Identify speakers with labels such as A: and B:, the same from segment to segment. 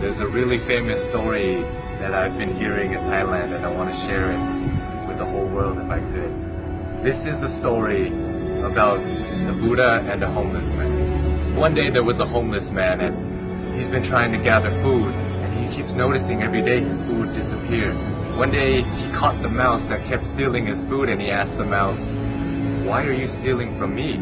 A: There's a really famous story that I've been hearing in Thailand, and I want to share it with the whole world if I could. This is a story about the Buddha and a homeless man. One day there was a homeless man, and he's been trying to gather food, and he keeps noticing every day his food disappears. One day he caught the mouse that kept stealing his food, and he asked the mouse, "Why are you stealing from me?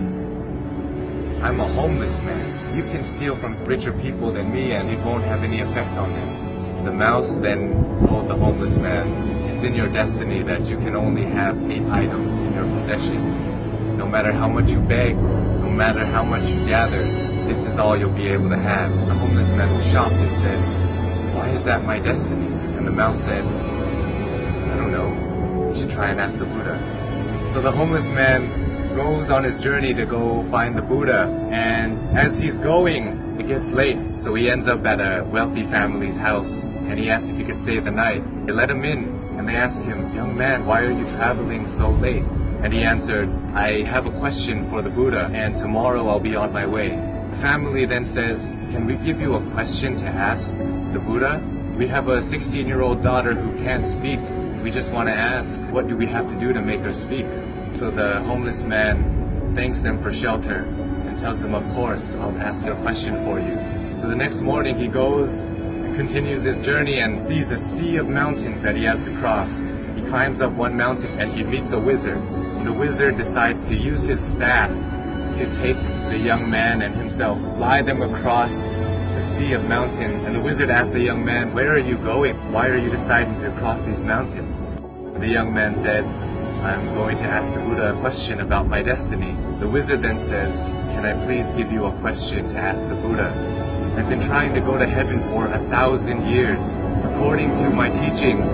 A: I'm a homeless man. You can steal from richer people than me and it won't have any effect on them." The mouse then told the homeless man, "It's in your destiny that you can only have 8 items in your possession. No matter how much you beg, no matter how much you gather, this is all you'll be able to have." The homeless man was shocked and said, "Why is that my destiny?" And the mouse said, "I don't know. You should try and ask the Buddha." So the homeless man goes on his journey to go find the Buddha, and as he's going, it gets late, so he ends up at a wealthy family's house, and he asks if he could stay the night. They let him in, and they ask him, "Young man, why are you traveling so late?" And he answered, "I have a question for the Buddha, and tomorrow I'll be on my way." The family then says, "Can we give you a question to ask the Buddha? We have a 16-year-old daughter who can't speak. We just want to ask, what do we have to do to make her speak?" So the homeless man thanks them for shelter and tells them, "Of course, I'll ask a question for you." So the next morning he goes and continues his journey and sees a sea of mountains that he has to cross. He climbs up one mountain and he meets a wizard. The wizard decides to use his staff to take the young man and himself, fly them across the sea of mountains. And the wizard asks the young man, "Where are you going? Why are you deciding to cross these mountains?" And the young man said, "I'm going to ask the Buddha a question about my destiny." The wizard then says, "Can I please give you a question to ask the Buddha? I've been trying to go to heaven for 1,000 years. According to my teachings,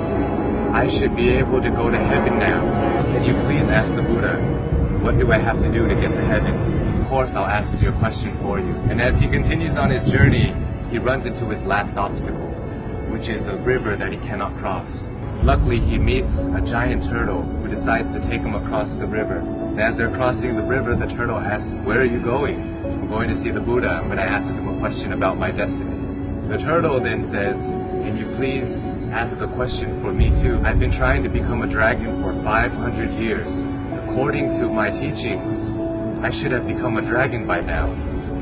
A: I should be able to go to heaven now. Can you please ask the Buddha, what do I have to do to get to heaven?" "Of course, I'll ask your question for you." And as he continues on his journey, he runs into his last obstacle, which is a river that he cannot cross. Luckily, he meets a giant turtle who decides to take him across the river. And as they're crossing the river, the turtle asks, "Where are you going?" "I'm going to see the Buddha. I'm going to ask him a question about my destiny." The turtle then says, "Can you please ask a question for me too? I've been trying to become a dragon for 500 years. According to my teachings, I should have become a dragon by now.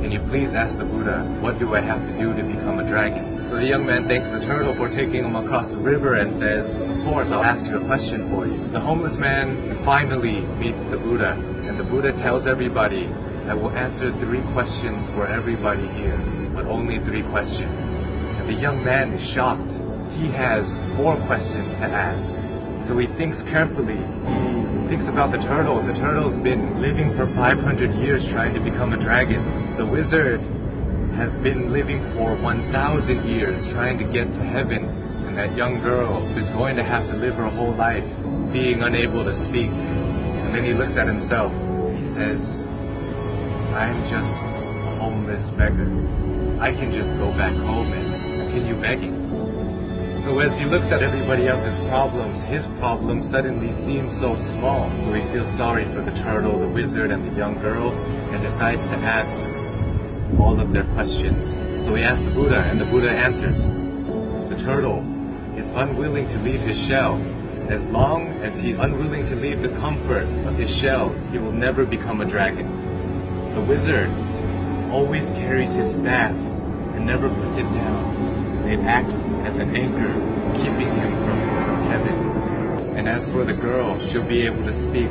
A: Can you please ask the Buddha, what do I have to do to become a dragon?" So the young man thanks the turtle for taking him across the river and says, "Of course, I'll ask you a question for you." The homeless man finally meets the Buddha, and the Buddha tells everybody, "I will answer 3 questions for everybody here, but only 3 questions." And the young man is shocked. He has 4 questions to ask. So he thinks carefully. He thinks about the turtle. The turtle's been living for 500 years trying to become a dragon. The wizard has been living for 1,000 years trying to get to heaven. And that young girl is going to have to live her whole life being unable to speak. And then he looks at himself. He says, "I'm just a homeless beggar. I can just go back home and continue begging." So as he looks at everybody else's problems, his problem suddenly seems so small. So he feels sorry for the turtle, the wizard, and the young girl, and decides to ask all of their questions. So he asks the Buddha, and the Buddha answers. The turtle is unwilling to leave his shell. As long as he's unwilling to leave the comfort of his shell, he will never become a dragon. The wizard always carries his staff and never puts it down. It acts as an anchor, keeping him from heaven. And as for the girl, she'll be able to speak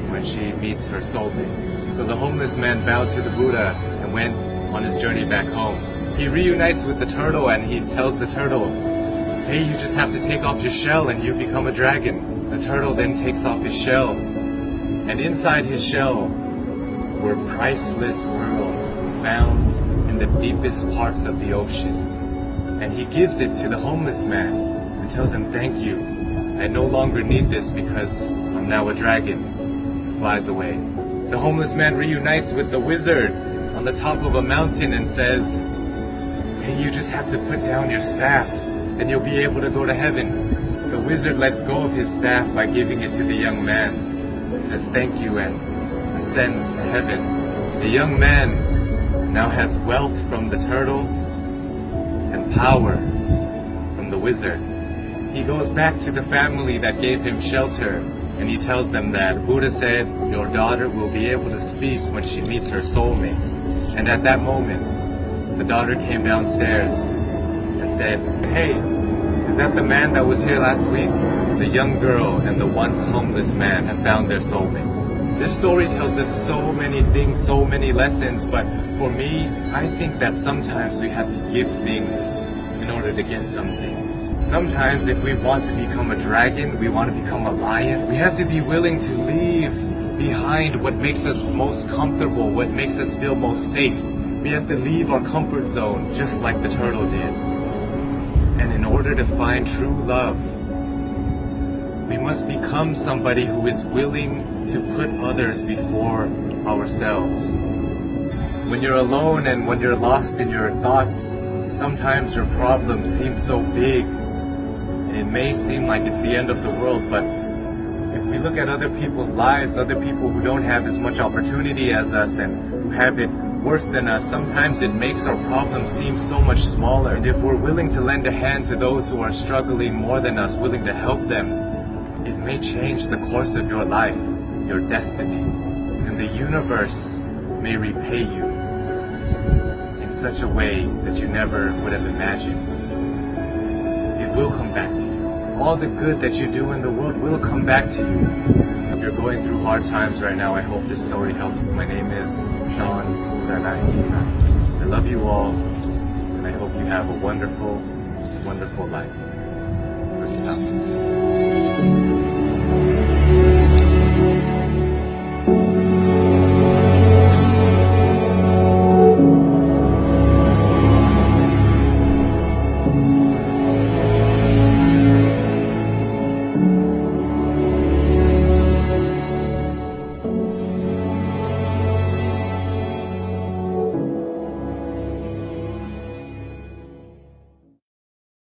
A: when she meets her soulmate. So the homeless man bowed to the Buddha and went on his journey back home. He reunites with the turtle and he tells the turtle, "Hey, you just have to take off your shell and you become a dragon." The turtle then takes off his shell, and inside his shell were priceless pearls found in the deepest parts of the ocean. And he gives it to the homeless man and tells him, "Thank you. I no longer need this because I'm now a dragon." And flies away. The homeless man reunites with the wizard on the top of a mountain and says, "Hey, you just have to put down your staff, then you'll be able to go to heaven." The wizard lets go of his staff by giving it to the young man. He says, "Thank you," and ascends to heaven. The young man now has wealth from the turtle and power from the wizard. He goes back to the family that gave him shelter, and he tells them that Buddha said your daughter will be able to speak when she meets her soulmate. And at that moment, the daughter came downstairs and said, "Hey, is that the man that was here last week?" The young girl and the once homeless man have found their soulmate. This story tells us so many things, so many lessons, but for me, I think that sometimes we have to give things in order to get some things. Sometimes if we want to become a dragon, we want to become a lion, we have to be willing to leave behind what makes us most comfortable, what makes us feel most safe. We have to leave our comfort zone just like the turtle did. And in order to find true love, we must become somebody who is willing to put others before ourselves. When you're alone and when you're lost in your thoughts, sometimes your problems seem so big and it may seem like it's the end of the world, but if we look at other people's lives, other people who don't have as much opportunity as us and who have it worse than us, sometimes it makes our problems seem so much smaller. And if we're willing to lend a hand to those who are struggling more than us, willing to help them, it may change the course of your life, your destiny, and the universe may repay you in such a way that you never would have imagined. It will come back to you. All the good that you do in the world will come back to you. If you're going through hard times right now, I hope this story helps. My name is Sean. I love you all, and I hope you have a wonderful, wonderful life.